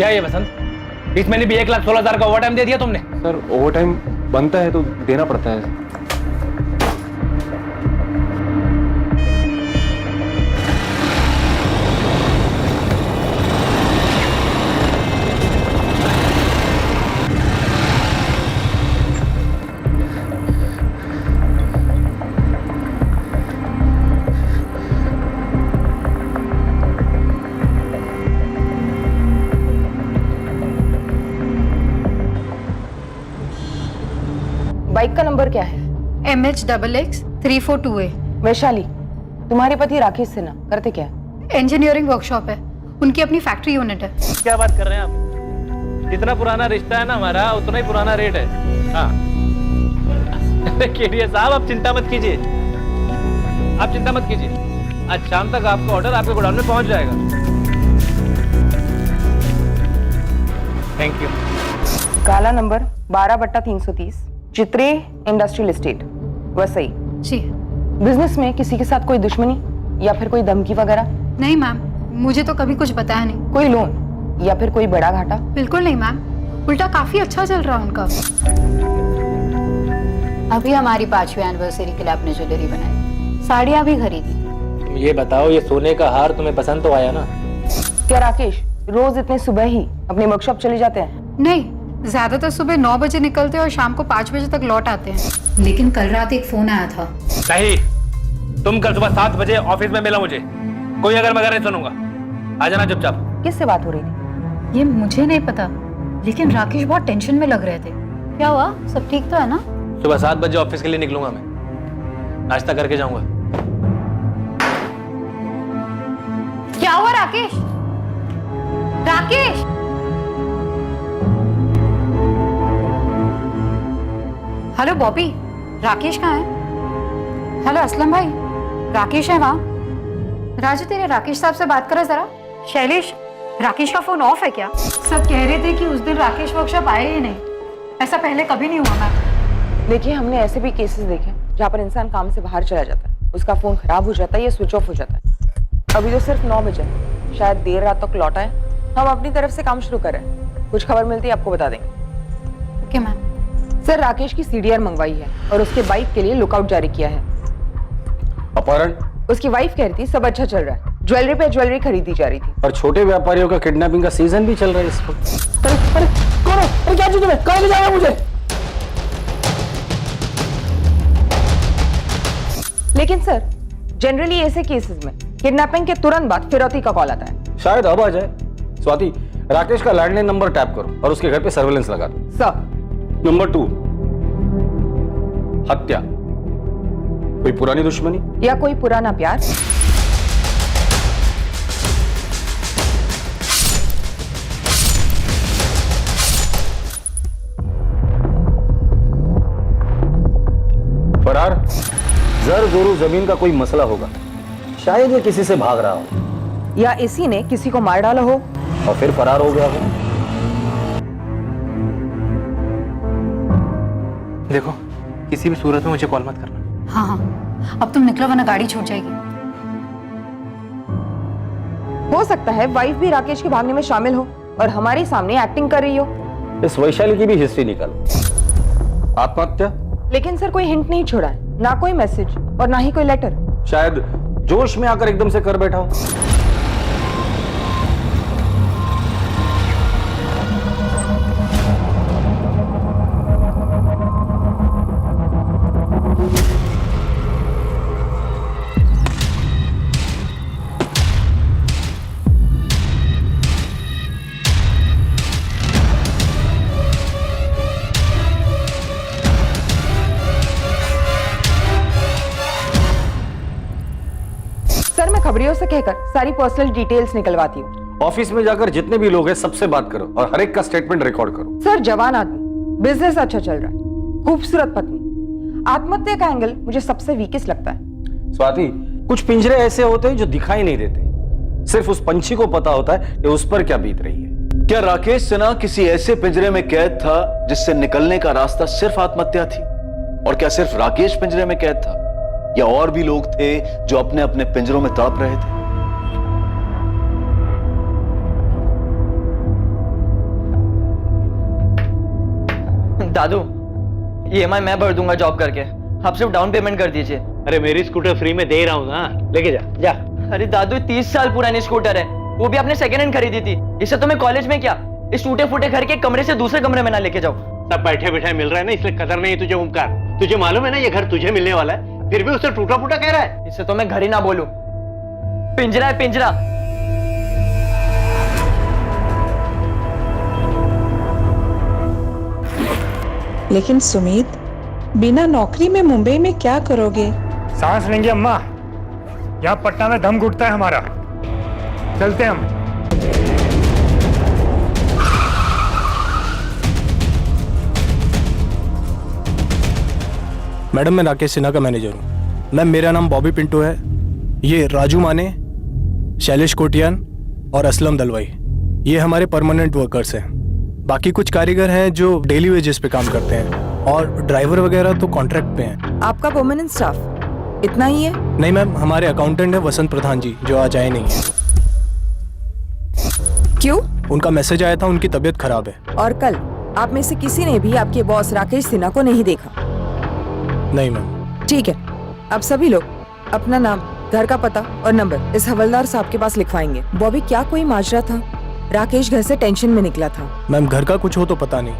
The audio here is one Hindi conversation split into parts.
क्या है ये बसंत? बीच महीने भी 1,16,000 का ओवर टाइम दे दिया तुमने। सर ओवर टाइम बनता है तो देना पड़ता है। बाइक का नंबर क्या है? MH XX342A। वैशाली, तुम्हारे पति राकेश सिन्हा करते क्या है? इंजीनियरिंग वर्कशॉप है, उनकी अपनी फैक्ट्री यूनिट है। क्या बात कर रहे हैं आप? जितना पुराना रिश्ता है ना हमारा, उतना ही पुराना रेट है। हाँ। अरे केडिया साहब, आप चिंता मत कीजिए, आप चिंता मत कीजिए। आज शाम तक आपका ऑर्डर आपके गोडाउन में पहुंच जाएगा। Thank you. काला नंबर 12/330, चित्रे इंडस्ट्रियल एस्टेट, वसई। जी। बिजनेस में किसी के साथ कोई दुश्मनी या फिर कोई धमकी वगैरह? नहीं मैम, मुझे तो कभी कुछ बताया नहीं। कोई लोन या फिर कोई बड़ा घाटा? बिल्कुल नहीं मैम, उल्टा काफी अच्छा चल रहा है उनका। अभी हमारी 5वीं एनिवर्सरी के लिए आपने ज्वेलरी बनाई, साड़ियाँ भी खरीदी। ये बताओ, ये सोने का हार तुम्हें पसंद तो आया ना? क्या राकेश रोज इतने सुबह ही अपनी वर्कशॉप चले जाते हैं? नहीं, ज्यादातर सुबह 9 बजे निकलते हैं और शाम को 5 बजे तक लौट आते हैं। लेकिन कल रात एक फोन आया था। नहीं, तुम कल सुबह 7 बजे ऑफिस में मिलो मुझे। कोई अगर मगर नहीं सुनूंगा। आ जाना चुपचाप। किससे बात हो रही थी? ये मुझे नहीं पता, लेकिन राकेश बहुत टेंशन में लग रहे थे। क्या हुआ, सब ठीक तो है ना? सुबह 7 बजे ऑफिस के लिए निकलूंगा मैं, नाश्ता करके जाऊंगा। क्या हुआ राकेश? राकेश! हेलो बॉबी, राकेश कहाँ है? हेलो असलम भाई, राकेश है वहाँ? राजू तेरे राकेश साहब से बात करो जरा। शैलेश, राकेश का फोन ऑफ है क्या? सब कह रहे थे कि उस दिन राकेश वर्कशॉप आए ही नहीं। ऐसा पहले कभी नहीं हुआ मैम। देखिए, हमने ऐसे भी केसेस देखे जहाँ पर इंसान काम से बाहर चला जाता है, उसका फोन खराब हो जाता है या स्विच ऑफ हो जाता है। अभी तो सिर्फ 9 बजे, शायद देर रात तक लौटा है। हम अपनी तरफ से काम शुरू करें, कुछ खबर मिलती है आपको बता देंगे। Okay ma'am. सर, राकेश की CDR मंगवाई है और उसके बाइक के लिए लुकआउट जारी किया है। अपहरण? उसकी वाइफ कह रही थी सब अच्छा चल रहा है, ज्वेलरी पे ज्वेलरी खरीदी जा रही थी। और छोटे व्यापारियों का किडनैपिंग का सीजन भी चल रहा है इस वक्त। अरे कौन है? अरे क्या चीज है? कहाँ ले जाएगा मुझे? लेकिन सर, जनरली ऐसे केसेस में किडनैपिंग के तुरंत बाद फिरौती का कॉल आता है। शायद अब आ जाए। स्वाति, राकेश का लैंडलाइन नंबर टैप करो और उसके घर पे सर्वेलेंस लगा दो। सर। नंबर 2, हत्या। कोई पुरानी दुश्मनी या कोई पुराना प्यार? फरार? जर जोरू जमीन का कोई मसला होगा, शायद ये किसी से भाग रहा हो या इसी ने किसी को मार डाला हो और फिर फरार हो गया हो। देखो, किसी भी सूरत में मुझे कॉल मत करना। हाँ हाँ, अब तुम निकलो वरना गाड़ी छूट जाएगी। हो सकता है वाइफ भी राकेश के भागने में शामिल हो और हमारे सामने एक्टिंग कर रही हो। इस वैशाली की भी हिस्ट्री निकालो। आत्महत्या? लेकिन सर, कोई हिंट नहीं छोड़ा है, ना कोई मैसेज और ना ही कोई लेटर। शायद जोश में आकर एकदम से कर बैठा हो। सर, मैं खबरियों से कहकर सारी पर्सनल डिटेल्स निकलवाती हूँ। ऑफिस में जाकर जितने भी लोग हैं सबसे बात करो और हर एक का स्टेटमेंट रिकॉर्ड करो। सर, जवान आदमी, बिजनेस अच्छा चल रहा है, खूबसूरत पत्नी, आत्महत्या का एंगल मुझे सबसे वीकेस्ट लगता है। स्वाति, कुछ पिंजरे ऐसे होते हैं जो दिखाई नहीं देते, सिर्फ उस पंछी को पता होता है कि उस पर क्या बीत रही है। क्या राकेश सिन्हा किसी ऐसे पिंजरे में कैद था जिससे निकलने का रास्ता सिर्फ आत्महत्या थी? और क्या सिर्फ राकेश पिंजरे में कैद था या और भी लोग थे जो अपने अपने पिंजरों में तड़प रहे थे? दादू EMI मैं भर दूंगा जॉब करके, आप सिर्फ डाउन पेमेंट कर दीजिए। अरे मेरी स्कूटर फ्री में दे रहा हूँ ना, लेके जा जा। अरे दादू 30 साल पुरानी स्कूटर है, वो भी आपने सेकेंड हैंड खरीदी थी। इससे तो मैं कॉलेज में क्या इस टूटे फूटे घर के कमरे से दूसरे कमरे में ना लेके जाऊँ। सब बैठे बैठे मिल रहा है ना, इसलिए कदर नहीं तुझे ओमकार। तुझे मालूम है ना ये घर तुझे मिलने वाला है, फिर भी उसे टूटा फूटा कह रहा है। इससे तो मैं घर ही ना बोलूं, पिंजरा है पिंजरा। लेकिन सुमित, बिना नौकरी में मुंबई में क्या करोगे? सांस लेंगे अम्मा, यहाँ पटना में दम घुटता है हमारा। चलते हम। मैडम मैं राकेश सिन्हा का मैनेजर हूँ। मैम मेरा नाम बॉबी पिंटू है। ये राजू माने, शैलेश कोटियान और असलम दलवाई, ये हमारे परमानेंट वर्कर्स हैं। बाकी कुछ कारीगर हैं जो डेली वेजेस पे काम करते हैं, और ड्राइवर वगैरह तो कॉन्ट्रैक्ट पे हैं। आपका परमानेंट स्टाफ इतना ही है? नहीं मैम, हमारे अकाउंटेंट है वसंत प्रधान जी, जो आज आए नहीं है। क्यों? उनका मैसेज आया था, उनकी तबीयत खराब है। और कल आप में से किसी ने भी आपके बॉस राकेश सिन्हा को नहीं देखा? नहीं मैम। ठीक है, अब सभी लोग अपना नाम, घर का पता और नंबर इस हवलदार साहब के पास लिखवाएंगे। बॉबी, क्या कोई माजरा था? राकेश घर से टेंशन में निकला था। मैम घर का कुछ हो तो पता नहीं,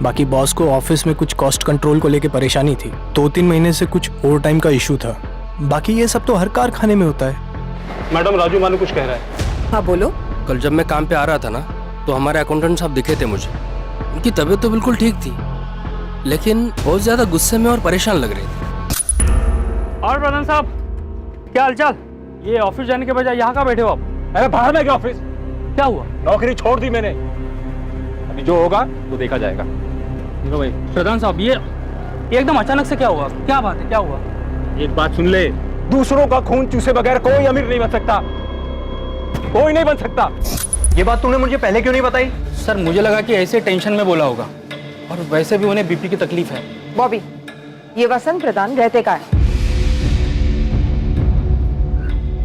बाकी बॉस को ऑफिस में कुछ कॉस्ट कंट्रोल को लेके परेशानी थी। 2-3 महीने से कुछ ओवर टाइम का इशू था। बाकी ये सब तो हर कारखाने में होता है। मैडम राजू मानू कुछ कह रहा है। हाँ बोलो। कल जब मैं काम पे आ रहा था ना, तो हमारे अकाउंटेंट साहब दिखे थे मुझे। उनकी तबीयत तो बिल्कुल ठीक थी, लेकिन बहुत ज्यादा गुस्से में और परेशान लग रहे थे। और प्रधान साहब, क्या हालचाल? ये ऑफिस जाने के बजाय यहाँ का बैठे हो आप? अरे बाहर में क्या ऑफिस? क्या हुआ? नौकरी छोड़ दी मैंने। अभी जो होगा वो देखा जाएगा। देखो भाई प्रधान साहब, ये एकदम अचानक से क्या हुआ? क्या बात है, क्या हुआ? एक बात सुन ले, दूसरों का खून चूसे बगैर कोई अमीर नहीं बन सकता, कोई नहीं बन सकता। ये बात तूने मुझे पहले क्यों नहीं बताई? सर मुझे लगा कि ऐसे टेंशन में बोला होगा, और वैसे भी उन्हें बीपी की तकलीफ है। बॉबी, ये वसंत प्रधान रहते का है?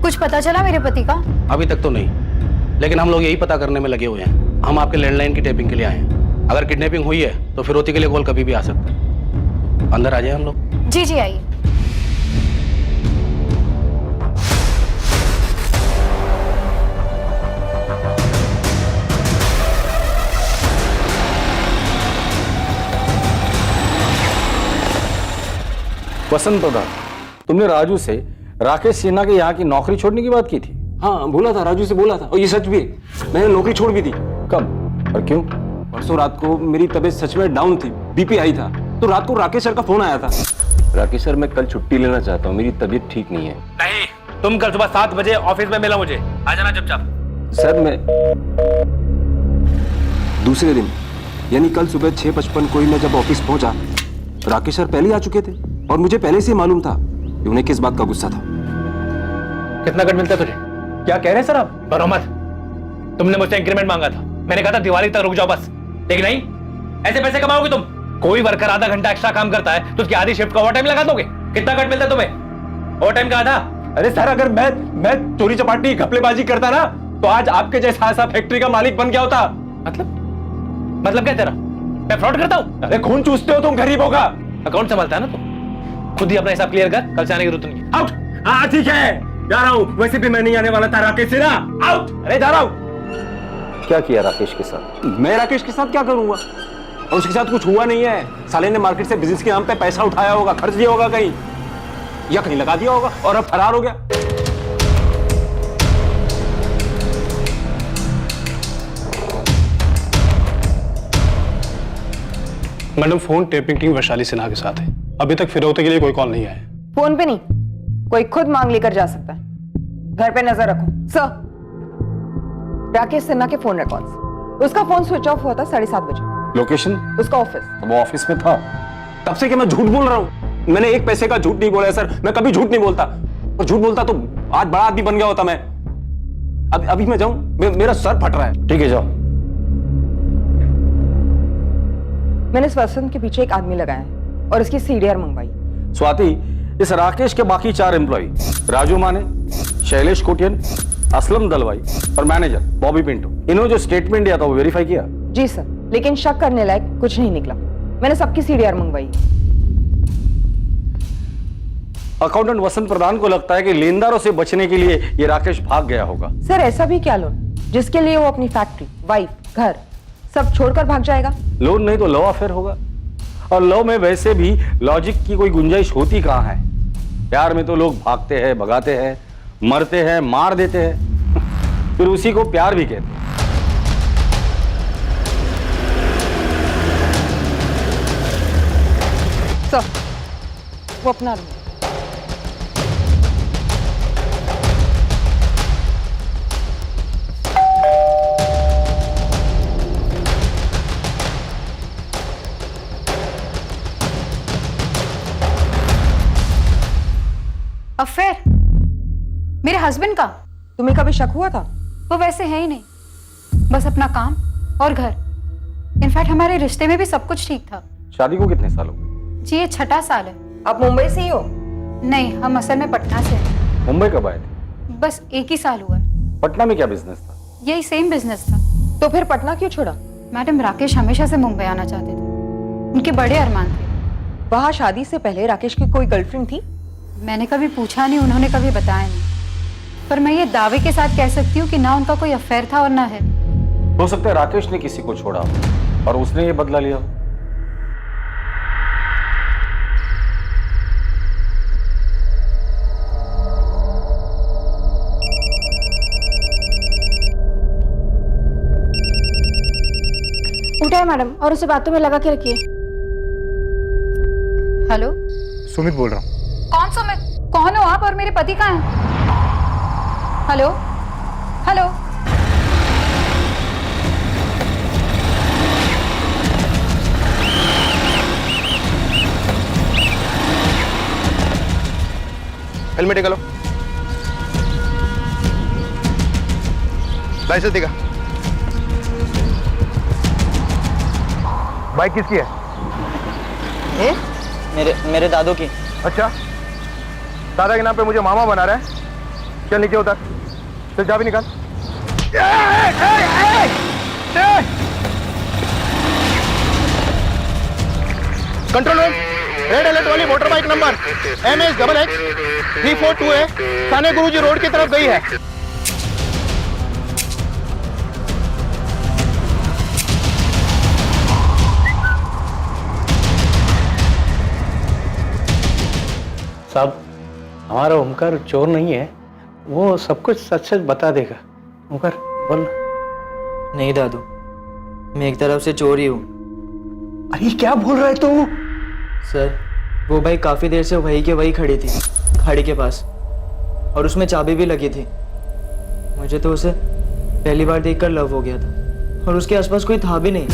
कुछ पता चला मेरे पति का? अभी तक तो नहीं, लेकिन हम लोग यही पता करने में लगे हुए हैं। हम आपके लैंडलाइन की टैपिंग के लिए आए हैं। अगर किडनैपिंग हुई है तो फिरौती के लिए कॉल कभी भी आ सकता है। अंदर आ जाए हम लोग। जी जी आइए। वसंत प्रधान, तुमने राजू से राकेश सिन्हा के यहाँ की नौकरी छोड़ने की बात की थी? हाँ बोला था, राजू से बोला था, और ये सच भी है। मैंने नौकरी छोड़ भी दी। कब और क्यों? परसों रात को मेरी तबीयत सच में डाउन थी, बीपी आई था, तो रात को राकेश सर का फोन आया था। राकेश सर, मैं कल छुट्टी लेना चाहता हूँ, मेरी तबीयत ठीक नहीं है। नहीं, तुम कल सुबह 7 बजे ऑफिस में मिला मुझे, आ जाना चुपचाप। सर मैं दूसरे दिन यानी कल सुबह 6:55 को ही मैं जब ऑफिस पहुंचा, राकेश सर पहले ही आ चुके थे, और मुझे पहले से मालूम था कि उन्हें किस बात का गुस्सा था। कितना कट मिलता है तुझे? क्या कह रहे हैं सर आप? डरो मत, तुमने मुझसे इंक्रीमेंट मांगा था, मैंने कहा था दिवाली तक रुक जाओ बस, लेकिन नहीं, ऐसे पैसे कमाओगे तुम? कोई वर्कर आधा घंटा एक्स्ट्रा काम करता है तो उसकी आधी शिफ्ट का ओवर टाइम लगा दोगे? कितना कट मिलता है तुम्हें ओवर टाइम का आधा? अरे सर, अगर मैं चोरी चपाटी घपलेबाजी करता ना, तो आज आपके जैसा ऐसा फैक्ट्री का मालिक बन गया होता। मतलब क्या तेरा? मैं फ्रॉड करता हूँ? अरे खून चूसते हो तुम गरीबों का। अकाउंट संभालता है ना तू, खुद ही अपना हिसाब क्लियर कर, कल से आने की जरूरत नहीं। आउट। हाँ ठीक है, जा रहा हूँ। वैसे भी मैं नहीं आने वाला था राकेश सिन्हा। आउट। अरे जा रहा हूँ। क्या किया राकेश के साथ? मैं राकेश के साथ क्या करूंगा, और उसके साथ कुछ हुआ नहीं है। साले ने मार्केट से बिजनेस के नाम पे पैसा उठाया होगा, खर्च दिया होगा कहीं, या कहीं लगा दिया होगा, और अब फरार हो गया। Madam phone tapping team Vaishali Sinha के साथ है। अभी तक फिरौती के लिए कोई कॉल नहीं आया। फोन पे नहीं, कोई खुद मांग लेकर जा सकता है। घर पे नजर रखो सर। राकेश सिन्हा के फोन रिकॉर्ड्स, उसका फोन स्विच ऑफ हुआ था 7:30 बजे। लोकेशन? उसका ऑफिस। वो ऑफिस में था। तब से कि मैं झूठ बोल रहा हूँ? मैंने एक पैसे का झूठ नहीं बोला है सर, मैं कभी झूठ नहीं बोलता, और झूठ बोलता तो आज बड़ा आदमी बन गया होता मैं। अभी मैं जाऊं, मेरा सर फट रहा है। ठीक है, जाओ। मैंने इस वसंत के पीछे एक आदमी लगाया है और इसकी सीडीआर मंगवाई। स्वाति, इस राकेश के बाकी 4 एम्प्लॉय, राजू माने, शैलेश कोटियन, असलम दलवाई और मैनेजर बॉबी पिंटू, इन्होंने जो स्टेटमेंट दिया था वो वेरीफाई किया? जी सर, लेकिन शक करने लायक कुछ नहीं निकला। मैंने सबकी सीडीआर मंगवाई। अकाउंटेंट वसंत प्रधान को लगता है कि लेनदारों से बचने के लिए ये राकेश भाग गया होगा। सर ऐसा भी क्या लोन जिसके लिए वो अपनी फैक्ट्री, वाइफ, घर सब छोड़कर भाग जाएगा? लोन नहीं तो लव अफेयर होगा, और लव में वैसे भी लॉजिक की कोई गुंजाइश होती कहां है। प्यार में तो लोग भागते हैं, भगाते हैं, मरते हैं, मार देते हैं, फिर उसी को प्यार भी कहते हैं। सर वो अपना रूम। अफेयर मेरे हस्बैंड का? तुम्हें कभी शक हुआ था? वो वैसे है ही नहीं, बस अपना काम और घर। इनफैक्ट हमारे रिश्ते में भी सब कुछ ठीक था। शादी को कितने साल हो गए? जी ये 6ठा साल है। आप मुंबई से ही हो? नहीं, हम असल में पटना से हैं। मुंबई कब आए थे? बस 1 ही साल हुआ है। पटना में क्या बिजनेस था? यही सेम बिजनेस था। तो फिर पटना क्यों छोड़ा? मैडम राकेश हमेशा से मुंबई आना चाहते थे, उनके बड़े अरमान थे। वहाँ शादी से पहले राकेश की कोई गर्लफ्रेंड थी? मैंने कभी पूछा नहीं, उन्होंने कभी बताया नहीं, पर मैं ये दावे के साथ कह सकती हूँ कि ना उनका कोई अफेयर था और ना है। हो सकता है राकेश ने किसी को छोड़ा और उसने ये बदला लिया। उठाए मैडम और उसे बातों में लगा के रखिए। हेलो, सुमित बोल रहा हूँ। कौन सुमित? कौन हो आप और मेरे पति कहाँ हैं? हेलो हेलो, हेलमेट निकालो, लाइसेंस दिखा। बाइक किसकी है? मेरे दादू की। अच्छा, दादा के नाम पे मुझे मामा बना रहा है। चल नीचे उतर, चल चाबी निकाल। कंट्रोल रूम, रेड अलर्ट वाली motor bike number MS XX 342 है, थाने गुरुजी रोड की तरफ गई है। साहब, हमारा ओमकार चोर नहीं है, वो सब कुछ सच सच बता देगा। ओमकार बोल। नहीं दादू, मैं एक तरफ से चोर ही हूँ। अरे क्या बोल रहा है तू? सर वो बाइक काफी देर से वही के वही खड़ी थी, खाड़ी के पास, और उसमें चाबी भी लगी थी। मुझे तो उसे पहली बार देखकर लव हो गया था, और उसके आसपास कोई था भी नहीं।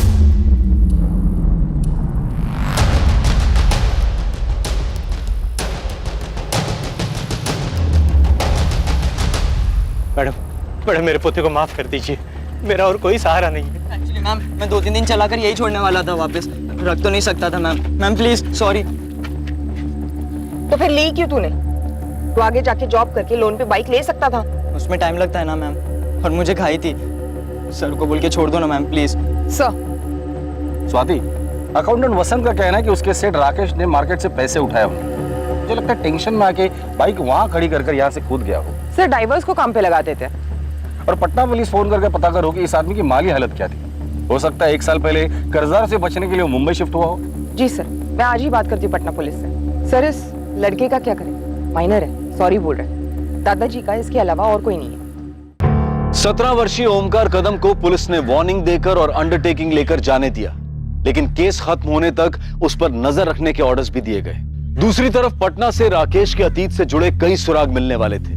मैडम मेरे पोते को माफ कर दीजिए, मेरा और कोई सहारा नहीं है। एक्चुअली मैम, मैं 2-3 दिन चलाकर यही छोड़ने वाला था, वापस रख तो नहीं सकता था मैम। Ma'am please, sorry. तो फिर ली क्यों तूने? तो आगे जाके जॉब करके लोन पे बाइक ले सकता था। उसमें टाइम लगता है ना मैम, और मुझे खाई थी। सर को बोल के छोड़ दो ना ma'am, please. Sir Swati, accountant Vasant का कहना है कि उसके सेठ राकेश ने मार्केट से पैसे उठाए होंगे। मुझे लगता है टेंशन में आके बाइक वहां खड़ी कर यहाँ से कूद गया हो। सर ड्राइवर्स को काम पे लगाते थे। और पटना पुलिस फोन करके पता करो कि इस आदमी की माली हालत क्या थी। हो सकता है 1 साल पहले कर्जदार से बचने के लिए वो मुंबई शिफ्ट हुआ हो। जी सर, मैं आज ही बात करती हूँ पटना पुलिस से। सर इस लड़के का क्या करें? माइनर है, सॉरी बोल रहे हैं। दादाजी का इसके अलावा और कोई नहीं है। 17 वर्षीय ओमकार कदम को पुलिस ने वार्निंग देकर और अंडरटेकिंग लेकर जाने दिया, लेकिन केस खत्म होने तक उस पर नजर रखने के ऑर्डर्स भी दिए गए। दूसरी तरफ पटना से राकेश के अतीत से जुड़े कई सुराग मिलने वाले थे,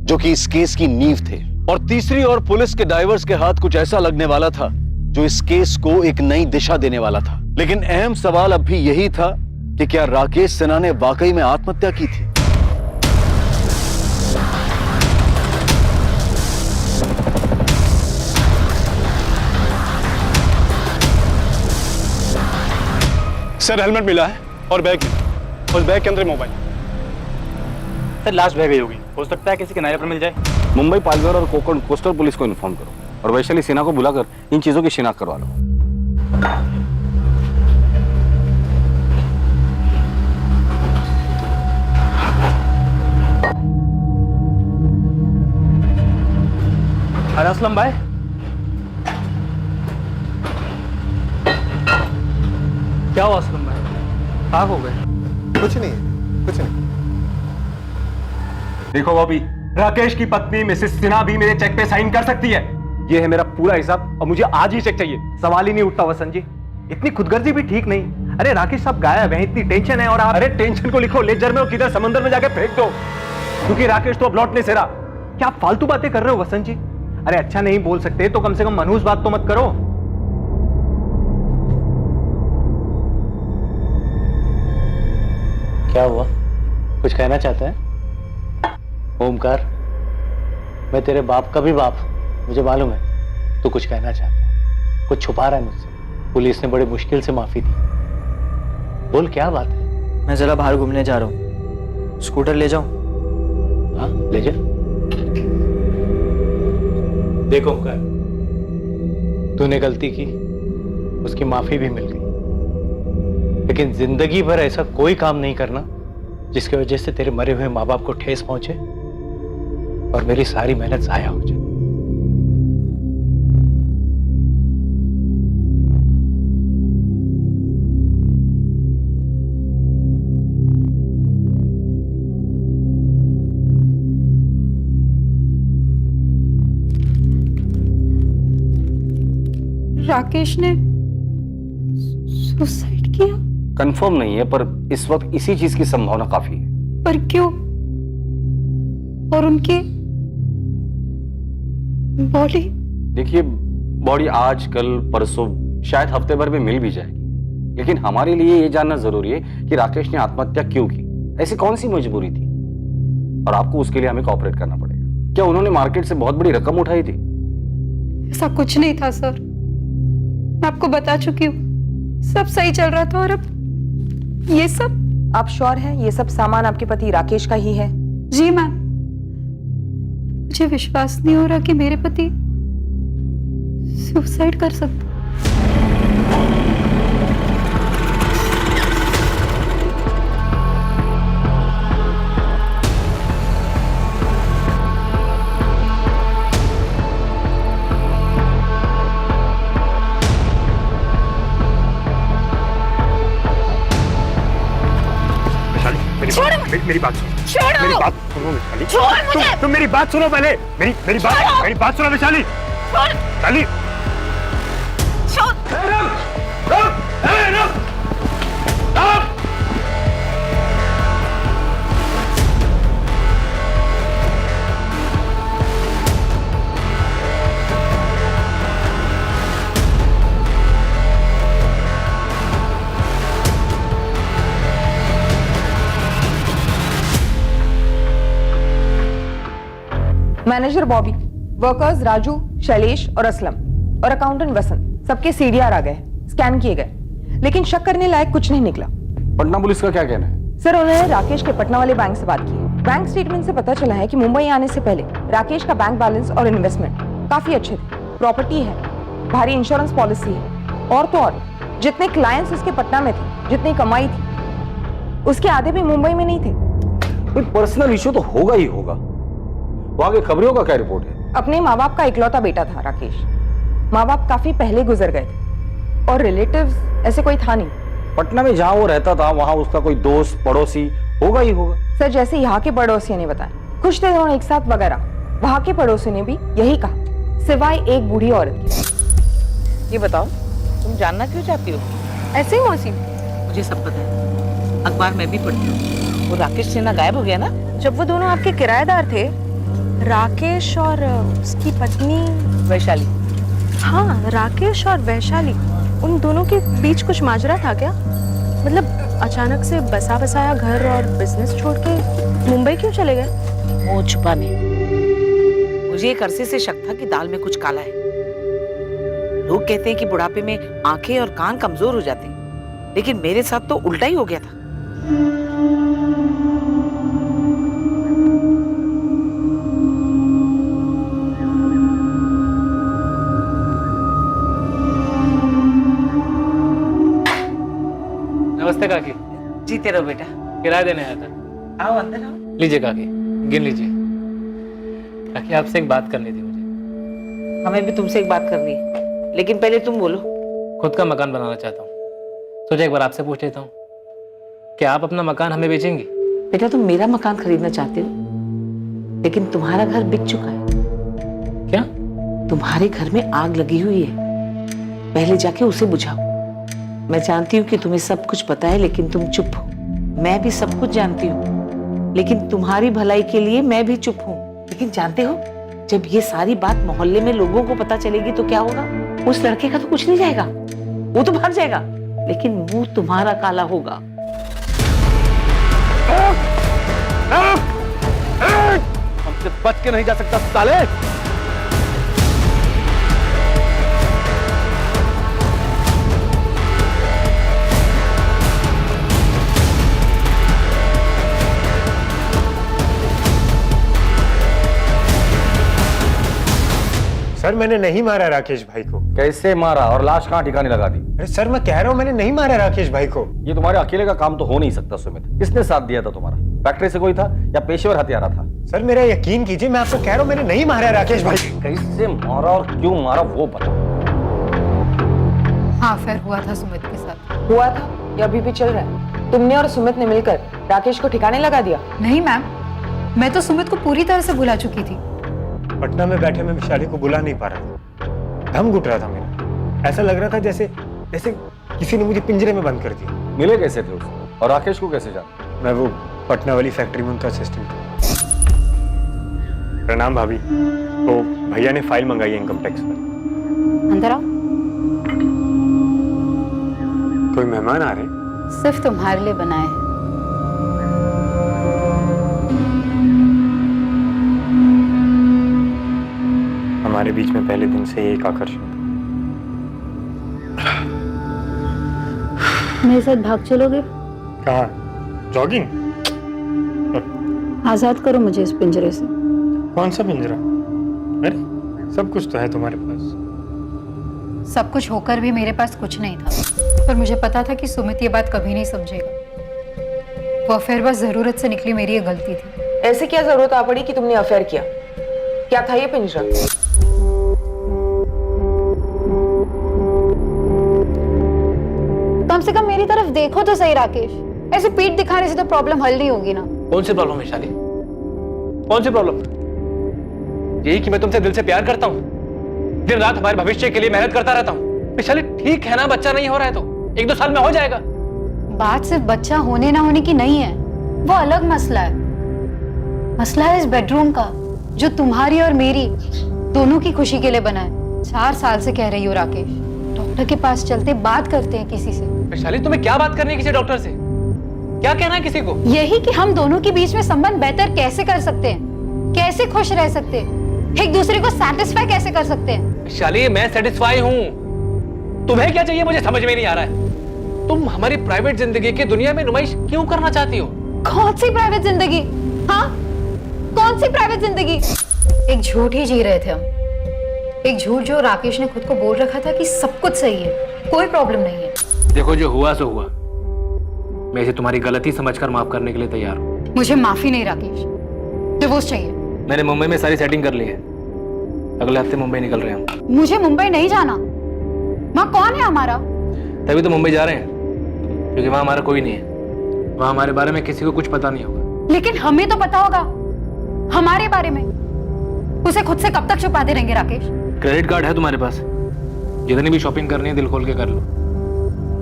जो कि इस केस की नींव थे। और तीसरी ओर पुलिस के डाइवर्स के हाथ कुछ ऐसा लगने वाला था जो इस केस को एक नई दिशा देने वाला था। लेकिन अहम सवाल अब भी यही था कि क्या राकेश सिन्हा ने वाकई में आत्महत्या की थी? सर हेलमेट मिला है और बैग मिला, उस बैग के अंदर मोबाइल। सर लास्ट बैग होगी, हो सकता है किसी किनारे पर मिल जाए। मुंबई, पालघर और कोकण कोस्टल पुलिस को इन्फॉर्म करो और वैशाली सिन्हा को बुलाकर इन चीजों की शिनाख्त करवा लो। असलम भाई, क्या हुआ असलम भाई? आग हो गए? कुछ नहीं, कुछ नहीं। देखो बॉबी, राकेश की पत्नी मिसेस सिन्हा भी मेरे चेक पे साइन कर सकती है। ये है मेरा पूरा हिसाब और मुझे आज ही चेक चाहिए। सवाल ही नहीं उठता वसंत जी, इतनी खुदगर्जी भी ठीक नहीं। अरे राकेश साहब गायब हैं, इतनी टेंशन है और आप अरे टेंशन को लिखो लेजर में और किधर समंदर में जाके फेंक दो, क्योंकि राकेश तो अब लौट नहीं सेरा। क्या आप फालतू बातें कर रहे हो वसंत जी? अरे अच्छा नहीं बोल सकते तो कम से कम मनहूस बात तो मत करो। क्या हुआ, कुछ कहना चाहता है ओमकार? मैं तेरे बाप का भी बाप हूं, मुझे मालूम है तू कुछ कहना चाहता है, कुछ छुपा रहा है मुझसे। पुलिस ने बड़ी मुश्किल से माफी दी, बोल क्या बात है? मैं जरा बाहर घूमने जा रहा हूँ, स्कूटर ले जाऊं? हाँ ले जा। देखो ओमकार, तूने गलती की, उसकी माफी भी मिल गई, लेकिन जिंदगी भर ऐसा कोई काम नहीं करना जिसकी वजह से तेरे मरे हुए माँ बाप को ठेस पहुंचे और मेरी सारी मेहनत जाया हो जाए। राकेश ने सुसाइड किया? कंफर्म नहीं है, पर इस वक्त इसी चीज की संभावना काफी है। पर क्यों? और उनकी बॉडी? देखिए, बॉडी आज कल परसों शायद हफ्ते भर में मिल भी जाएगी, लेकिन हमारे लिए ये जानना जरूरी है कि राकेश ने आत्महत्या क्यों की, ऐसी कौन सी मजबूरी थी, और आपको उसके लिए हमें कोऑपरेट करना पड़ेगा। क्या उन्होंने मार्केट से बहुत बड़ी रकम उठाई थी? ऐसा कुछ नहीं था सर, मैं आपको बता चुकी हूँ, सब सही चल रहा था और अब ये सब। आप श्योर हैं ये सब सामान आपके पति राकेश का ही है? जी मैम, मुझे विश्वास नहीं हो रहा कि मेरे पति सुसाइड कर सकते। मेरी बात सुनो, मेरी बात सुनो वैशाली, तुम मेरी बात सुनो पहले, मेरी बात सुनो वैशाली। वैशाली मैनेजर बॉबी, वर्कर्स राजू, शैलेश और असलम और अकाउंटेंट वसंत, सबके सीडीआर आ गए, स्कैन किए गए, लेकिन शक करने लायक कुछ नहीं निकला। पटना पुलिस का क्या कहना है? सर, उन्होंने राकेश के पटना वाले बैंक से बात की है। बैंक स्टेटमेंट से पता चला है कि मुंबई आने से पहले राकेश का बैंक बैलेंस और इन्वेस्टमेंट काफी अच्छे थे, प्रॉपर्टी है, भारी इंश्योरेंस पॉलिसी है, और तो और जितने क्लाइंट्स उसके पटना में थे, जितनी कमाई थी, उसके आधे भी मुंबई में नहीं थे। कोई पर्सनल इशू तो होगा ही होगा। वहां की खबरों का क्या रिपोर्ट है? अपने माँ बाप का इकलौता बेटा था राकेश। माँ बाप काफी पहले गुजर गए थे और रिलेटिव्स ऐसे कोई था नहीं। पटना में जहां वो रहता था वहां उसका कोई दोस्त पड़ोसी होगा ही होगा। सर, जैसे यहाँ के पड़ोसियों ने बताया, कुछ थे दोनों एक साथ वगैरह, वहां के पड़ोसियों ने भी यही कहा, सिवाय एक बूढ़ी औरत के। ये बताओ, तुम जानना क्यों चाहती हो? ऐसे ही मौसी, मुझे सब पता है, अखबार में भी पढ़ती हूँ। वो राकेश सिन्हा गायब हो गया ना? जब वो दोनों आपके किराएदार थे, राकेश और उसकी पत्नी वैशाली। हाँ, राकेश और वैशाली, उन दोनों के बीच कुछ माजरा था क्या? मतलब अचानक से बसा बसाया घर और बिजनेस छोड़ के मुंबई क्यों चले गए? मुंह छुपाने। मुझे एक अरसे से शक था कि दाल में कुछ काला है। लोग कहते हैं कि बुढ़ापे में आंखें और कान कमजोर हो जाते हैं, लेकिन मेरे साथ तो उल्टा ही हो गया था। नमस्ते काकी। जीते रहो बेटा। किराया देने आया था। आओ अंदर आओ। लीजिए काकी, गिन लीजिए। काकी, आपसे एक बात करनी थी मुझे। हमें भी तुमसे एक बात करनी है, लेकिन पहले तुम बोलो। खुद का मकान बनाना चाहता हूँ। सोचा एक बार आपसे पूछ लेता हूँ, क्या आप अपना मकान हमें बेचेंगी? बेटा तुम मेरा मकान खरीदना चाहते हो, लेकिन तुम्हारा घर बिक चुका है। क्या? तुम्हारे घर में आग लगी हुई है, पहले जाके उसे बुझाओ। मैं जानती हूँ कि तुम्हें सब कुछ पता है, लेकिन तुम चुप हो। मैं भी सब कुछ जानती हूँ, लेकिन तुम्हारी भलाई के लिए मैं भी चुप हूँ। लेकिन जानते हो, जब ये सारी बात मोहल्ले में लोगों को पता चलेगी तो क्या होगा? उस लड़के का तो कुछ नहीं जाएगा, वो तो भाग जाएगा, लेकिन मुंह तुम्हारा काला होगा। हमसे बच के नहीं जा सकता साले। सर मैंने नहीं मारा राकेश भाई को। कैसे मारा और लाश कहाँ ठिकाने लगा दी? अरे सर मैं कह रहा हूँ मैंने नहीं मारा राकेश भाई को। ये तुम्हारे अकेले का काम तो हो नहीं सकता सुमित। किसने साथ दिया था तुम्हारा? फैक्ट्री से कोई था या पेशेवर हत्यारा था? सर मेरा यकीन कीजिए, मैं आपको कह रहा हूँ मैंने नहीं मारा राकेश भाई। कैसे मारा और क्यों मारा वो बता। हाँ, अफेयर हुआ था सुमित के साथ। हुआ था या अभी भी चल रहा है? तुमने और सुमित ने मिलकर राकेश को ठिकाने लगा दिया? नहीं मैम, मैं तो सुमित को पूरी तरह से भुला चुकी थी। पटना में बैठे मैं विशाली को बुला नहीं पा रहा था, दम घुट रहा था मेरा। ऐसा लग रहा था जैसे किसी ने मुझे पिंजरे में बंद कर दिया। मिले कैसे थे उससे और राकेश को कैसे जाना? मैं वो पटना वाली फैक्ट्री में उनका असिस्टेंट था। प्रणाम भाभी। तो भैया ने फाइल मंगाई है इनकम टैक्स पर। अंदर आओ। कोई मेहमान आ रहे? सिर्फ तुम्हारे लिए बनाए हैं। हमारे बीच में पहले दिन से एक आकर्षण था। मेरे साथ भाग चलोगे? कहाँ? जॉगिंग? आजाद करो मुझे इस पिंजरे से। कौन सा पिंजरा? अरे सब कुछ तो है तुम्हारे पास। सब कुछ होकर भी मेरे पास कुछ नहीं था, पर मुझे पता था कि सुमित ये बात कभी नहीं समझेगा। वो अफेयर बस जरूरत से निकली, मेरी ये गलती थी। ऐसे क्या जरूरत आ पड़ी कि तुमने अफेयर किया? क्या था ये पिंजरा? कम से कम मेरी तरफ देखो तो सही राकेश। ऐसे पीठ दिखाने से तो प्रॉब्लम हल नहीं होगी ना। कौन सी प्रॉब्लम है शाली? कौन सी प्रॉब्लम? यही कि मैं तुमसे दिल से प्यार करता हूँ, दिन रात हमारे भविष्य के लिए मेहनत करता रहता हूँ। विशाली ठीक है ना, बच्चा नहीं हो रहा है तो 1-2 साल में हो जाएगा। बात सिर्फ बच्चा होने ना होने की नहीं है, वो अलग मसला है। मसला है इस बेडरूम का, जो तुम्हारी और मेरी दोनों की खुशी के लिए बना है। 4 साल से कह रही हो राकेश, डॉक्टर के पास चलते बात करते हैं किसी से। विशाली तुम्हें क्या बात करनी है किसी डॉक्टर से? क्या कहना है किसी को? यही कि हम दोनों के बीच में संबंध बेहतर कैसे कर सकते हैं, कैसे खुश रह सकते हैं, एक दूसरे को सैटिस्फाई कैसे कर सकते हैं। विशाली मैं सेटिस्फाई हूँ, तुम्हें क्या चाहिए मुझे समझ में नहीं आ रहा है। तुम हमारी प्राइवेट जिंदगी की दुनिया में नुमाइश क्यों करना चाहती हो? कौन सी प्राइवेट जिंदगी? हाँ, कौन सी प्राइवेट जिंदगी? एक झूठ ही जी रहे थे हम, एक झूठ जो राकेश ने खुद को बोल रखा था कि सब कुछ सही है, कोई प्रॉब्लम नहीं है। देखो जो हुआ सो हुआ, मैं इसे तुम्हारी गलती समझकर माफ करने के लिए तैयार हूँ। मुझे माफी नहीं राकेश, डिवोर्स चाहिए। मैंने मुंबई में सारी सेटिंग कर ली है, अगले हफ्ते मुंबई निकल रहे हैं हम। मुझे मुंबई नहीं जाना, वहाँ कौन है हमारा? तभी तो मुंबई जा रहे हैं, क्योंकि वहाँ हमारा कोई नहीं है, वहाँ हमारे बारे में किसी को कुछ पता नहीं होगा। लेकिन हमें तो पता होगा हमारे बारे में, उसे खुद से कब तक छुपाते रहेंगे राकेश? क्रेडिट कार्ड है तुम्हारे पास, जितनी भी शॉपिंग करनी है दिल खोल के कर लो,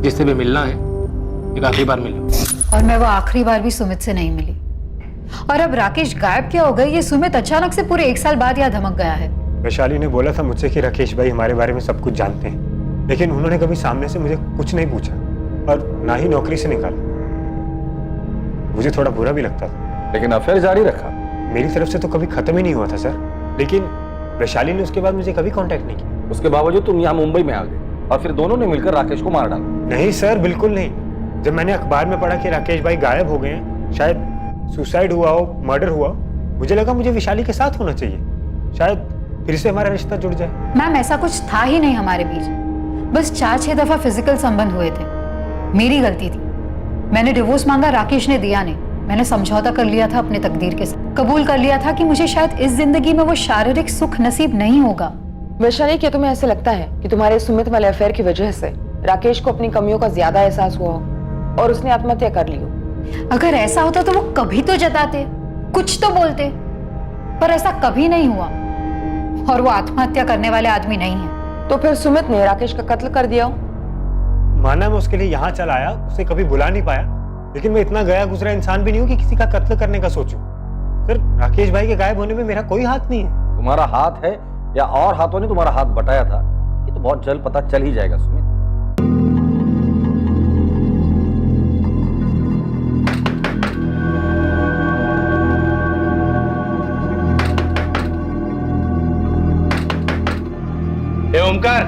जिससे भी मिलना है एक आखिरी बार मिलो। और मैं वो आखिरी बार भी सुमित से नहीं मिली, और अब राकेश गायब क्या हो गई ये सुमित अचानक से पूरे 1 साल बाद यहाँ धमक गया है। वैशाली ने बोला था मुझसे कि राकेश भाई हमारे बारे में सब कुछ जानते हैं, लेकिन उन्होंने कभी सामने से मुझे कुछ नहीं पूछा और ना ही नौकरी से निकाला। मुझे थोड़ा बुरा भी लगता था, लेकिन अफेयर जारी रखा। मेरी तरफ से तो कभी खत्म ही नहीं हुआ था सर, लेकिन वैशाली ने उसके बाद मुझे कभी कांटेक्ट नहीं किया। उसके बावजूद तुम यहाँ मुंबई में आ गए और फिर दोनों ने मिलकर राकेश को मार डाला। नहीं सर, बिल्कुल नहीं। जब मैंने अखबार में पढ़ा कि राकेश भाई गायब हो गए हैं, शायद सुसाइड हुआ हो, मर्डर हुआ, मुझे लगा मुझे विशाली के साथ होना चाहिए, शायद फिर से हमारा रिश्ता जुड़ जाए। मैम ऐसा कुछ था ही नहीं हमारे बीच, बस 4-6 दफा फिजिकल संबंध हुए थे। मेरी गलती थी, मैंने डिवोर्स मांगा, राकेश ने दिया नहीं। मैंने समझौता कर लिया था अपने तकदीर के साथ, कबूल कर लिया था कि मुझे शायद इस जिंदगी में वो शारीरिक सुख नसीब नहीं होगा, वैशाली, क्या तुम्हें ऐसे लगता है कि तुम्हारे सुमित वाले अफेयर की वजह से राकेश को अपनी कमियों का ज्यादा एहसास हुआ हो और उसने आत्महत्या कर ली हो? अगर ऐसा होता तो वो कभी तो जताते, कुछ तो बोलते, पर ऐसा कभी नहीं हुआ और वो आत्महत्या करने वाले आदमी नहीं है। तो फिर सुमित ने राकेश का कत्ल कर दिया हो? माना मैं उसके लिए यहाँ चला आया, उसे कभी बुला नहीं पाया, लेकिन मैं इतना गया गुजरा इंसान भी नहीं हूँ कि किसी का कत्ल करने का सोचूं। सर, राकेश भाई के गायब होने में मेरा कोई हाथ नहीं है। तुम्हारा हाथ है या और हाथों ने तुम्हारा हाथ बटाया था, ये तो बहुत जल्द पता चल ही जाएगा सुमित। ओमकार,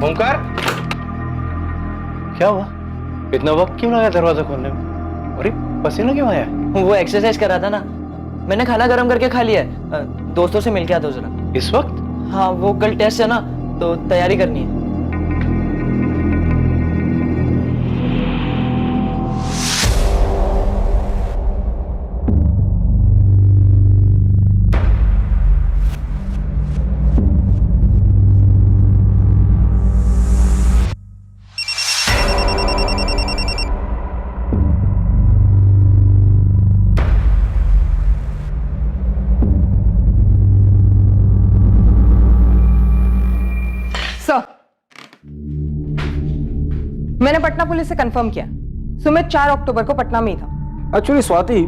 ओमकार, क्या हुआ? इतना वक्त क्यों लगा दरवाजा खोलने में? अरे पसीना क्यों आया? वो एक्सरसाइज कर रहा था ना, मैंने खाना गर्म करके खा लिया है। दोस्तों से मिल के आता हूँ जरा। इस वक्त? हाँ, वो कल टेस्ट है ना, तो तैयारी करनी है। मैंने पटना पुलिस से कंफर्म किया, सुमित 4 अक्टूबर को पटना में ही था। एक्चुअली स्वाति,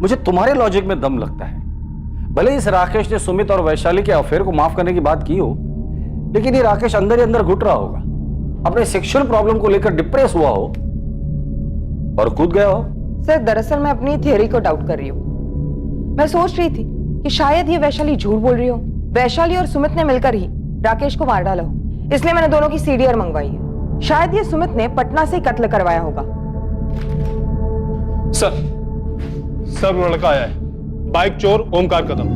मुझे तुम्हारे लॉजिक में दम लगता है। भले इस राकेश ने सुमित और वैशाली के अफेयर को माफ करने की बात की हो, लेकिन ये राकेश अंदर ही अंदर घुट रहा होगा, अपने सेक्सुअल प्रॉब्लम को लेकर डिप्रेस हुआ हो और कूद गया हो। सर, दरअसल मैं अपनी थियरी को डाउट कर रही हूँ। मैं सोच रही थी कि शायद ये वैशाली झूठ बोल रही हो, वैशाली और सुमित ने मिलकर ही राकेश को मार डाला हो, इसलिए मैंने दोनों की सीडीआर मंगवाई है। शायद ये सुमित ने पटना से ही कत्ल करवाया होगा। सर वो लड़का आया है, बाइक चोर ओमकार कदम।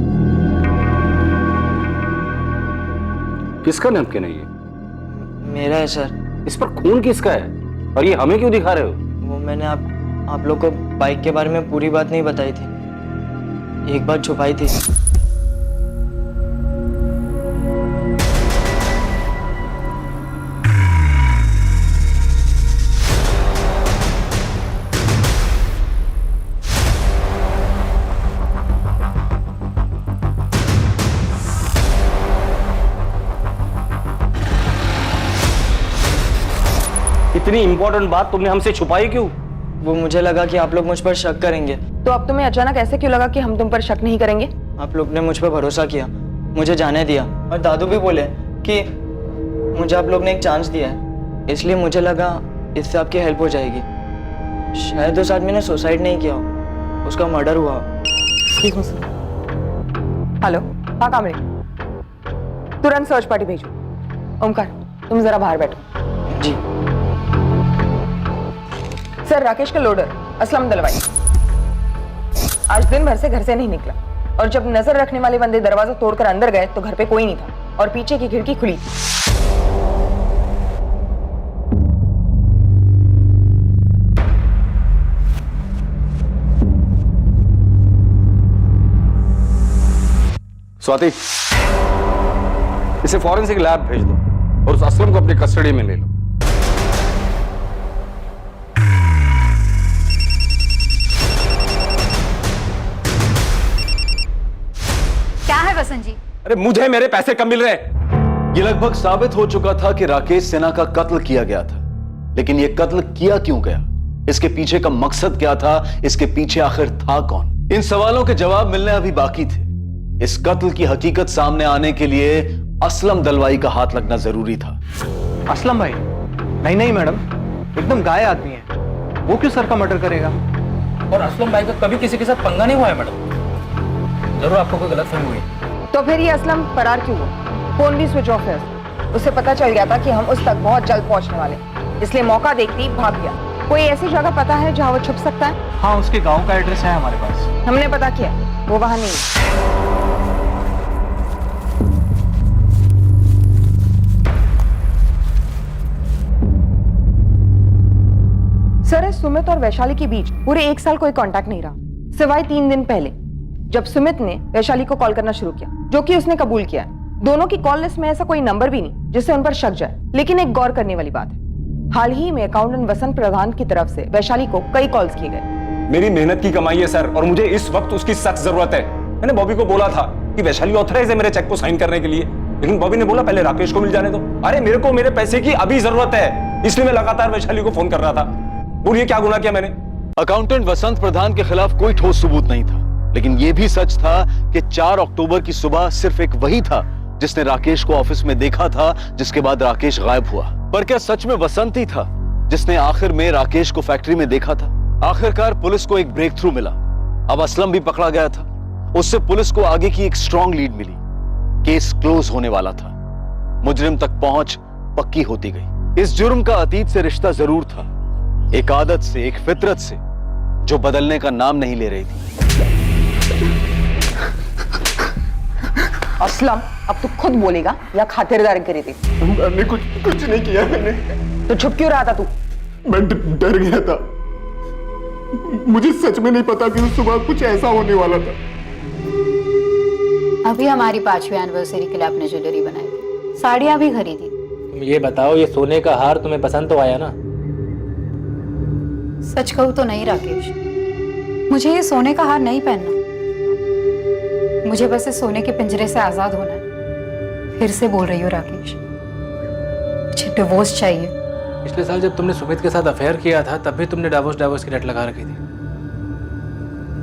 किसका नैपकिन है ये? मेरा है सर। इस पर खून किसका है और ये हमें क्यों दिखा रहे हो? वो मैंने आप लोग को बाइक के बारे में पूरी बात नहीं बताई थी, एक बात छुपाई थी। इतनी इंपॉर्टेंट बात तुमने हमसे छुपाई क्यों? वो मुझे लगा कि आप लोग मुझ पर शक करेंगे। तो अब तुम्हें अचानक ऐसे क्यों लगा कि हम तुम पर शक नहीं करेंगे? आप लोग ने मुझ पर भरोसा किया, मुझे जाने दिया, और दादू भी बोले कि मुझे आप लोग ने एक चांस दिया है, इसलिए मुझे लगा इससे आपकी हेल्प हो जाएगी। शायद उस आदमी ने सुसाइड नहीं किया हो, उसका मर्डर हुआ हो। ठीक हूँ सर। हेलो, हाँ कामरे, तुरंत सर्च पार्टी भेजो। ओमकार, तुम जरा बाहर बैठो। जी सर, राकेश का लोडर असलम दलवाई आज दिन भर से घर से नहीं निकला, और जब नजर रखने वाले बंदे दरवाजा तोड़कर अंदर गए तो घर पे कोई नहीं था और पीछे की खिड़की खुली थी। स्वाति, इसे फॉरेंसिक लैब भेज दो और उस असलम को अपनी कस्टडी में ले लो। क्या है वसंत जी? अरे मुझे मेरे पैसे कम मिल रहे हैं। ये लगभग साबित हो चुका था कि राकेश सिन्हा का कत्ल किया गया था, लेकिन ये कत्ल किया क्यों गया, इसके पीछे का मकसद क्या था, इसके पीछे आखिर था कौन? इन सवालों के जवाब मिलने अभी बाकी थे। इस कत्ल की हकीकत सामने आने के लिए असलम दलवाई का हाथ लगना जरूरी था। असलम भाई? नहीं नहीं मैडम, एकदम गाय आदमी है, वो क्यों सर का मर्डर करेगा? और असलम भाई का कभी किसी के साथ पंगा नहीं हुआ है मैडम, जरूर आपको कोई गलतफहमी हुई। तो फिर ये असलम फरार क्यों हुआ? फोन भी स्विच ऑफ है, उसे पता चल गया था कि हम उस तक बहुत जल्द पहुंचने वाले, इसलिए मौका देखते ही भाग गया। कोई ऐसी जगह पता है जहां वो छुप सकता है? हाँ, उसके गांव का एड्रेस है हमारे पास। हमने पता किया, वो वहां नहीं है। सर, इस सुमित और वैशाली के बीच पूरे 1 साल कोई कांटेक्ट नहीं रहा, सिवाय 3 दिन पहले जब सुमित ने वैशाली को कॉल करना शुरू किया, जो कि उसने कबूल किया। दोनों की कॉल लिस्ट में ऐसा कोई नंबर भी नहीं जिससे उन पर शक जाए। लेकिन एक गौर करने वाली बात है, हाल ही में अकाउंटेंट वसंत प्रधान की तरफ से वैशाली को कई कॉल्स किए गए। मेरी मेहनत की कमाई है सर, और मुझे इस वक्त उसकी सख्त जरूरत है। मैंने बॉबी को बोला था कि वैशाली ऑथराइज है मेरे चेक को साइन करने के लिए, लेकिन बॉबी ने बोला पहले राकेश को मिल जाने दो। अरे मेरे को मेरे पैसे की अभी जरूरत है, इसलिए मैं लगातार वैशाली को फोन कर रहा था। बोलिए क्या गुनाह किया मैंने? अकाउंटेंट वसंत प्रधान के खिलाफ कोई ठोस सबूत नहीं था, लेकिन यह भी सच था कि 4 अक्टूबर की सुबह सिर्फ एक वही था जिसने राकेश को ऑफिस में देखा था, जिसके बाद राकेश गायब हुआ। पर क्या सच में वसंत ही था जिसने आखिर में राकेश को फैक्ट्री में देखा था? आखिरकार पुलिस को एक ब्रेक थ्रू मिला। अब असलम भी पकड़ा गया था। उससे पुलिस को आगे की एक स्ट्रॉन्ग लीड मिली। केस क्लोज होने वाला था। मुजरिम तक पहुंच पक्की होती गई। इस जुर्म का अतीत से रिश्ता जरूर था, एक आदत से, एक फितरत से, जो बदलने का नाम नहीं ले रही थी। असलम, अब तू खुद बोलेगा या खातिरदारी करी थी? मैंने कुछ नहीं किया। मैंने तो छुप क्यों रहा था तू? मैं डर गया था। मुझे सच में नहीं पता कि उस सुबह कुछ ऐसा होने वाला था। अभी हमारी 5वीं एनिवर्सरी के लिए आपने ज्वेलरी बनाई थी, साड़ियाँ भी खरीदी। तुम ये बताओ, ये सोने का हार तुम्हें पसंद तो आया ना? सच कहूँ तो नहीं राकेश, मुझे ये सोने का हार नहीं पहनना। मुझे बस इस सोने के पिंजरे से आजाद होना है। फिर से बोल रही हूँ राकेश, मुझे डिवोर्स चाहिए। पिछले साल जब तुमने सुमित के साथ अफेयर किया था तब भी तुमने डाइवोर्स की रट लगा रखी थी।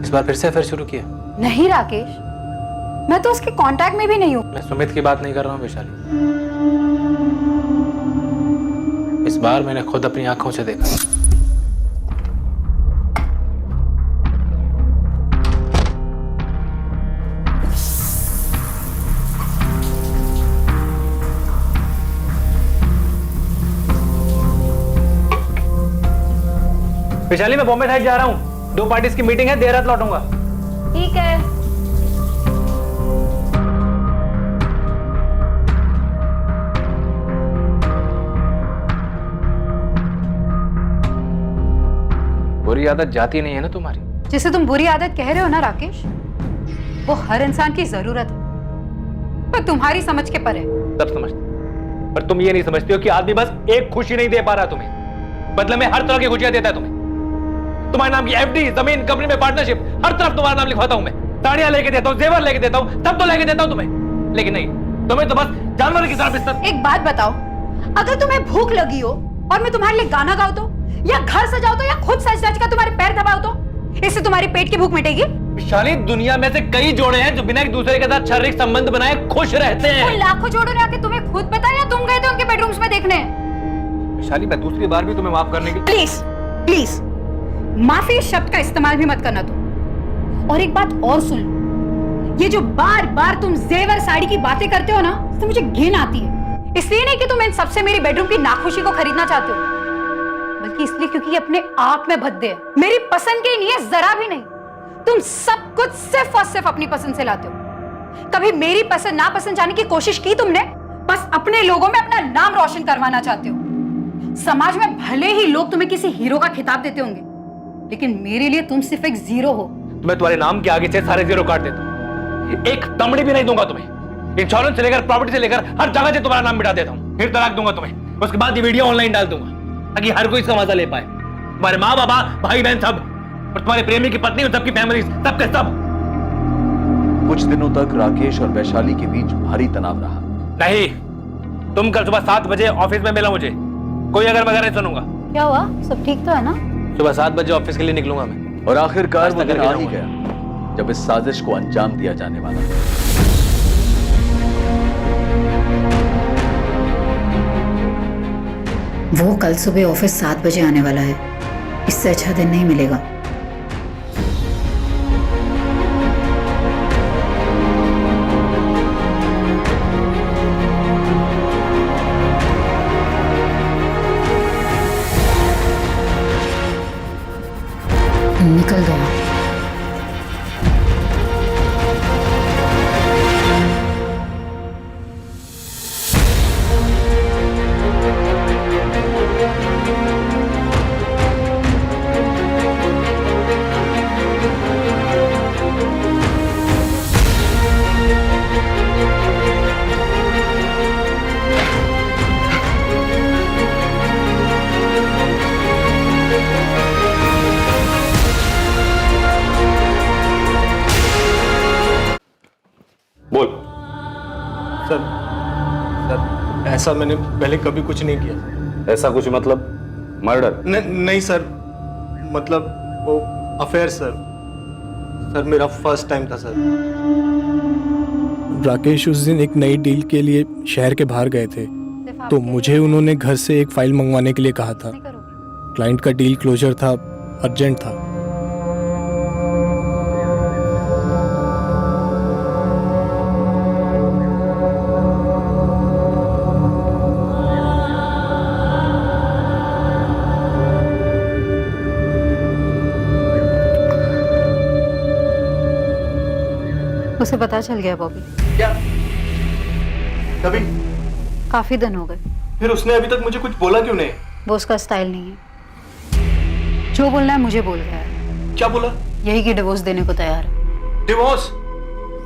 इस बार फिर से अफेयर शुरू किया? नहीं राकेश, मैं तो उसके कांटेक्ट में भी नहीं हूँ। मैं सुमित की बात नहीं कर रहा हूँ वैशाली। इस बार मैंने खुद अपनी आंखों से देखा। वैशाली, मैं बॉम्बे साइड जा रहा हूँ, 2 पार्टीज की मीटिंग है, देर रात लौटूंगा। ठीक है। बुरी आदत जाती नहीं है ना तुम्हारी? जिसे तुम बुरी आदत कह रहे हो ना राकेश, वो हर इंसान की जरूरत है, पर तुम्हारी समझ के परे। सब समझते, पर तुम ये नहीं समझते हो कि आदमी बस एक खुशी नहीं दे पा रहा तुम्हें, बदले में हर तरह की खुशियां देता है तुम्हें। तुम्हारे नाम की एफडी, जमीन, कंपनी में पार्टनरशिप, हर तरफ तुम्हारा नाम लिखवाता हूं मैं। साड़ियां लेके देता हूं, जेवर लेके देता हूं, सब तो लेके देता हूं तुम्हें, लेकिन नहीं, तुम्हें तो बस जानवर की तरह बिस्तर। एक बात बताओ, अगर तुम्हें भूख लगी हो और मैं तुम्हारे लिए गाना गाऊं तो, या घर सजाओ तो, या खुद सज सज कर तुम्हारे पैर दबाओ तो, इससे तुम्हारी पेट की भूख मिटेगी? विशाली, दुनिया में से कई जोड़े हैं जो बिना एक दूसरे के साथ शारीरिक संबंध बनाए खुश रहते हैं। वो लाखों जोड़ों ने आके तुम्हें खुद बताया, तुम गए थे उनके बेडरूम्स में देखने? विशाली, मैं दूसरी बार भी तुम्हें माफ करने की। प्लीज प्लीज, माफी शब्द का इस्तेमाल भी मत करना तुम। और एक बात और सुन लो, ये जो बार बार तुम जेवर साड़ी की बातें करते हो ना, इससे मुझे घिन आती है। इसलिए नहीं कि तुम इन सबसे मेरी बेडरूम की नाखुशी को खरीदना चाहते हो, बल्कि इसलिए क्योंकि ये अपने आप में भद्दे है, मेरी पसंद के नहीं है, जरा भी नहीं। तुम सब कुछ सिर्फ और सिर्फ अपनी पसंद से लाते हो। कभी मेरी पसंद नापसंद जाने की कोशिश की तुमने? बस अपने लोगों में अपना नाम रोशन करवाना चाहते हो। समाज में भले ही लोग तुम्हें किसी हीरो का खिताब देते होंगे, लेकिन मेरे लिए तुम सिर्फ एक जीरो हो। मैं तुम्हारे नाम के आगे से सारे जीरो काट देता हूं। एक तमड़ी भी नहीं दूंगा तुम्हें। इंश्योरेंस से लेकर प्रॉपर्टी से लेकर हर जगह से तुम्हारा नाम मिटा देता हूं। फिर तलाक दूंगा तुम्हें, उसके बाद ये वीडियो ऑनलाइन डाल दूंगा ताकि हर कोई इसका मजा ले पाए। तुम्हारे माँ बाबा, भाई बहन सब, और तुम्हारे प्रेमी की पत्नी और सबकी फैमिली, सबके सब। कुछ दिनों तक राकेश और वैशाली के बीच भारी तनाव रहा। नहीं, तुम कल सुबह 7 बजे ऑफिस में मिलो मुझे। कोई अगर वगैरह नहीं सुनूंगा। क्या हुआ, सब ठीक तो है ना? सुबह 7 बजे ऑफिस के लिए निकलूंगा मैं। और आखिरकार वो दिन आ ही गया जब इस साजिश को अंजाम दिया जाने वाला था। वो कल सुबह ऑफिस 7 बजे आने वाला है, इससे अच्छा दिन नहीं मिलेगा। निकल गया। सर सर ऐसा मैंने पहले कभी कुछ नहीं किया। ऐसा कुछ मतलब मर्डर? नहीं सर, मतलब वो अफेयर सर। सर मेरा फर्स्ट टाइम था सर। राकेश उस दिन एक नई डील के लिए शहर के बाहर गए थे, तो मुझे उन्होंने घर से एक फाइल मंगवाने के लिए कहा था। क्लाइंट का डील क्लोजर था, अर्जेंट था। उसे पता चल गया बॉबी। क्या? कभी? काफी दिन हो गए। फिर उसने अभी तक मुझे कुछ बोला क्यों नहीं? वो उसका स्टाइल नहीं है। जो बोलना है मुझे बोल गया है। क्या बोला? यही कि डिवोर्स देने को तैयार है। डिवोर्स?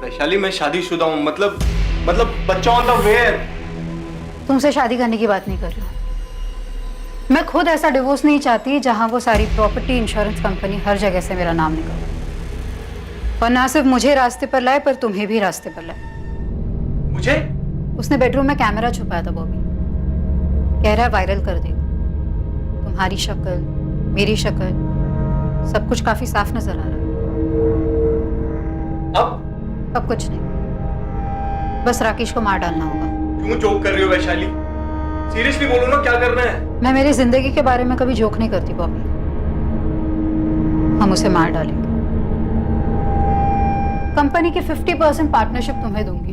वैशाली मैं शादीशुदा हूँ, मतलब बच्चा ऑन द वे है। तुमसे शादी करने की बात नहीं कर रही हूँ। मैं खुद ऐसा डिवोर्स नहीं चाहती जहां वो सारी प्रॉपर्टी, इंश्योरेंस कंपनी हर जगह से मेरा नाम निकाले, और ना सिर्फ मुझे रास्ते पर लाए पर तुम्हें भी रास्ते पर लाए। मुझे? उसने बेडरूम में कैमरा छुपाया था बॉबी। कह रहा है वायरल कर देगा। तुम्हारी शक्ल, मेरी शक्ल, सब कुछ काफी साफ नजर आ रहा है। अब कुछ नहीं, बस राकेश को मार डालना होगा। क्यों जोक कर रही हो वैशाली? सीरियसली बोलो ना, क्या करना है? मैं मेरी जिंदगी के बारे में कभी जोक नहीं करती बॉबी। हम उसे मार डालेंगे। कंपनी की 50% पार्टनरशिप तुम्हें दूंगी,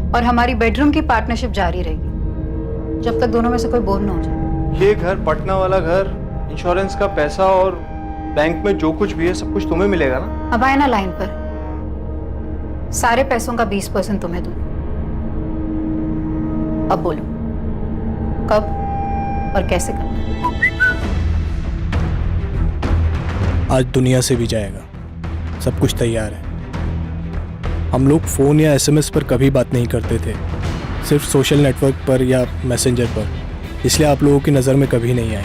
और हमारी बेडरूम की पार्टनरशिप जारी रहेगी जब तक दोनों में से कोई बोर ना हो जाए। ये घर, पटना वाला घर, इंश्योरेंस का पैसा और बैंक में जो कुछ भी है सब कुछ तुम्हें मिलेगा ना? अब आए ना लाइन पर। सारे पैसों का 20% तुम्हें दूं। अब बोलो कब और कैसे करना? आज दुनिया से भी जाएगा, सब कुछ तैयार है। हम लोग फोन या एसएमएस पर कभी बात नहीं करते थे, सिर्फ सोशल नेटवर्क पर या मैसेंजर पर, इसलिए आप लोगों की नज़र में कभी नहीं आए।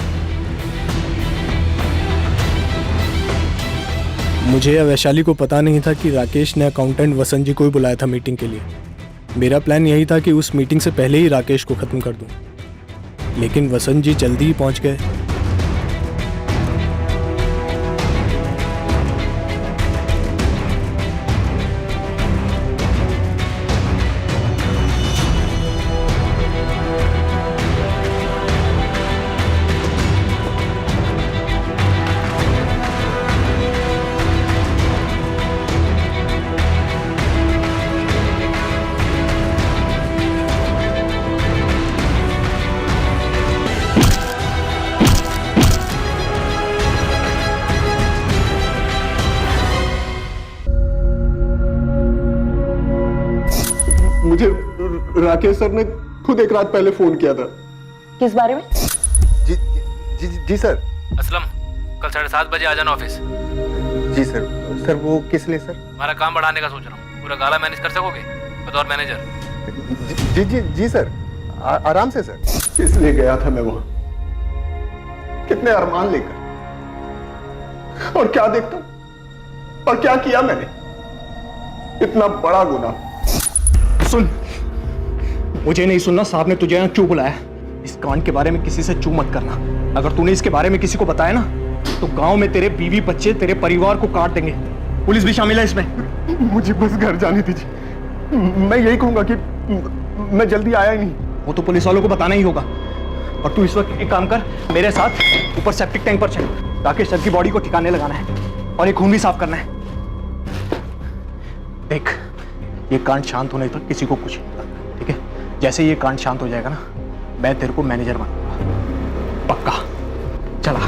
मुझे या वैशाली को पता नहीं था कि राकेश ने अकाउंटेंट वसंत जी को ही बुलाया था मीटिंग के लिए। मेरा प्लान यही था कि उस मीटिंग से पहले ही राकेश को ख़त्म कर दूं, लेकिन वसंत जी जल्दी ही पहुंच गए। मुझे राकेश सर ने खुद एक रात पहले फोन किया था। किस बारे में? जी सर। असलम, कल 7:30 बजे आ जाना ऑफिस। जी सर। सर वो किस लिए सर? हमारा काम बढ़ाने का सोच रहा हूँ। पूरा गाला मैनेज कर सकोगे बतौर मैनेजर? जी सर, आराम से सर। इसलिए गया था मैं वहां, कितने अरमान लेकर, और क्या देखता हूं, और क्या किया मैंने? इतना बड़ा गुनाह। सुन, मुझे नहीं सुनना, साहब ने तुझे यहाँ क्यों बुलाया? इस कांड के बारे में किसी से चू मत करना। अगर तूने इसके बारे में किसी को बताया ना, तो गांव में तेरे बीवी बच्चे, तेरे परिवार को काट देंगे। पुलिस भी शामिल है इसमें। मुझे बस घर जाने दीजिए। मैं यही कहूंगा कि मैं जल्दी आया ही नहीं। वो तो पुलिस वालों को बताना ही होगा। और तू इस वक्त एक काम कर, मेरे साथ ऊपर सेप्टिक टैंक पर चल। राकेश सर की बॉडी को ठिकाने लगाना है और एक खून भी साफ करना है। देख, ये कांड शांत होने तक किसी को कुछ नहीं पता, ठीक है? जैसे ये कांड शांत हो जाएगा ना, मैं तेरे को मैनेजर बनाऊंगा, पक्का। चला।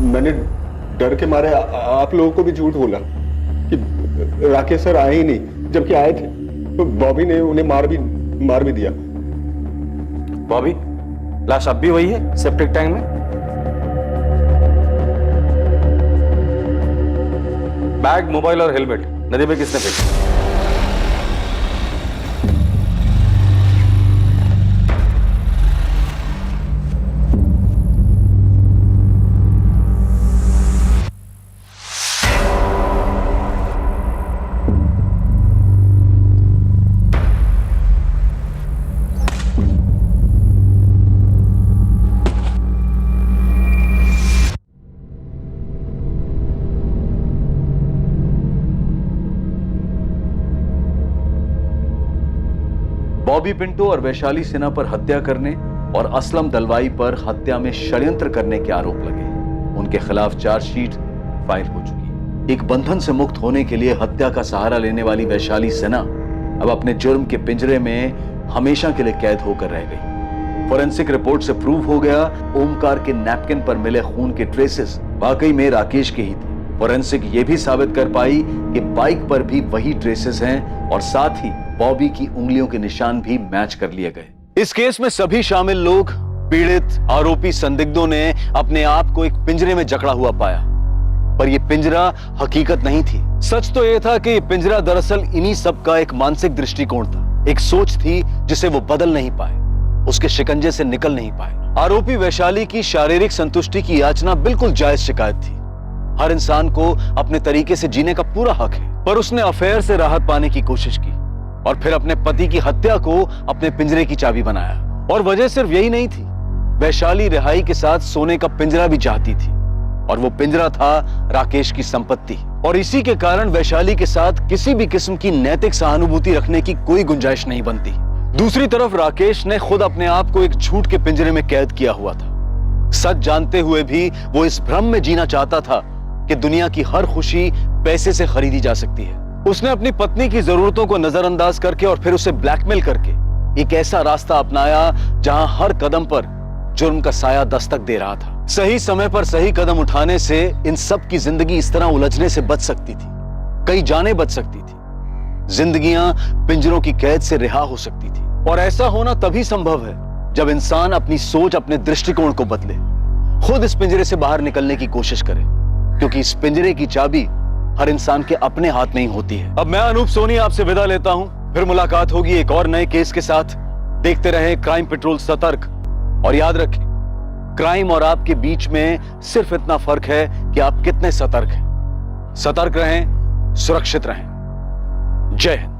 मैंने डर के मारे आप लोगों को भी झूठ बोला कि राकेश सर आए ही नहीं, जबकि आए थे। तो बॉबी ने उन्हें मार भी दिया। बॉबी, लाश अब भी वही है सेप्टिक टैंक में? बैग, मोबाइल और हेलमेट नदी में किसने फेंका? बॉबी पिंटो और वैशाली सिन्हा पर हत्या करने और असलम दलवाई पर हत्या में षड्यंत्र करने के आरोप लगे। उनके खिलाफ चार्जशीट फाइल हो चुकी। एक बंधन से मुक्त होने के लिए हत्या का सहारा लेने वाली वैशाली सिन्हा अब अपने जुर्म के पिंजरे में हमेशा के लिए कैद होकर रह गई। फोरेंसिक रिपोर्ट से प्रूव हो गया ओमकार के नैपकिन पर मिले खून के ट्रेसेस वाकई में राकेश के ही थे। फोरेंसिक ये भी साबित कर पाई कि बाइक पर भी वही ट्रेसेस हैं और साथ ही बॉबी की उंगलियों के निशान भी मैच कर लिए गए। इस केस में सभी शामिल लोग, पीड़ित, आरोपी, संदिग्धों ने अपने आप को एक पिंजरे में जकड़ा हुआ पाया, पर यह पिंजरा हकीकत नहीं थी। सच तो यह था कि यह पिंजरा दरअसल इन्हीं सब का एक मानसिक दृष्टिकोण था, एक सोच थी जिसे वो बदल नहीं पाए, उसके शिकंजे से निकल नहीं पाए। आरोपी वैशाली की शारीरिक संतुष्टि की याचना बिल्कुल जायज शिकायत थी। हर इंसान को अपने तरीके से जीने का पूरा हक है, पर उसने अफेयर से राहत पाने की कोशिश की और फिर अपने पति की हत्या को अपने पिंजरे की चाबी बनाया। और वजह सिर्फ यही नहीं थी, वैशाली रिहाई के साथ सोने का पिंजरा भी चाहती थी और वो पिंजरा था राकेश की संपत्ति। और इसी के कारण वैशाली के साथ किसी भी किस्म की नैतिक सहानुभूति रखने की कोई गुंजाइश नहीं बनती। दूसरी तरफ राकेश ने खुद अपने आप को एक झूठ के पिंजरे में कैद किया हुआ था। सच जानते हुए भी वो इस भ्रम में जीना चाहता था कि दुनिया की हर खुशी पैसे से खरीदी जा सकती है। उसने अपनी पत्नी की जरूरतों को नजरअंदाज करके और फिर उसे ब्लैकमेल करके एक ऐसा रास्ता अपनाया जहां हर कदम पर जुर्म का साया दस्तक दे रहा था। सही समय पर सही कदम उठाने से इन सब की जिंदगी इस तरह उलझने से बच सकती थी, कई जानें बच सकती थी, जिंदगियां पिंजरों की कैद से रिहा हो सकती थी। और ऐसा होना तभी संभव है जब इंसान अपनी सोच, अपने दृष्टिकोण को बदले, खुद इस पिंजरे से बाहर निकलने की कोशिश करे, क्योंकि इस पिंजरे की चाबी हर इंसान के अपने हाथ में ही होती है। अब मैं अनूप सोनी आपसे विदा लेता हूं, फिर मुलाकात होगी एक और नए केस के साथ। देखते रहें क्राइम पेट्रोल सतर्क, और याद रखें, क्राइम और आपके बीच में सिर्फ इतना फर्क है कि आप कितने सतर्क हैं। सतर्क रहें, सुरक्षित रहें। जय हिंद।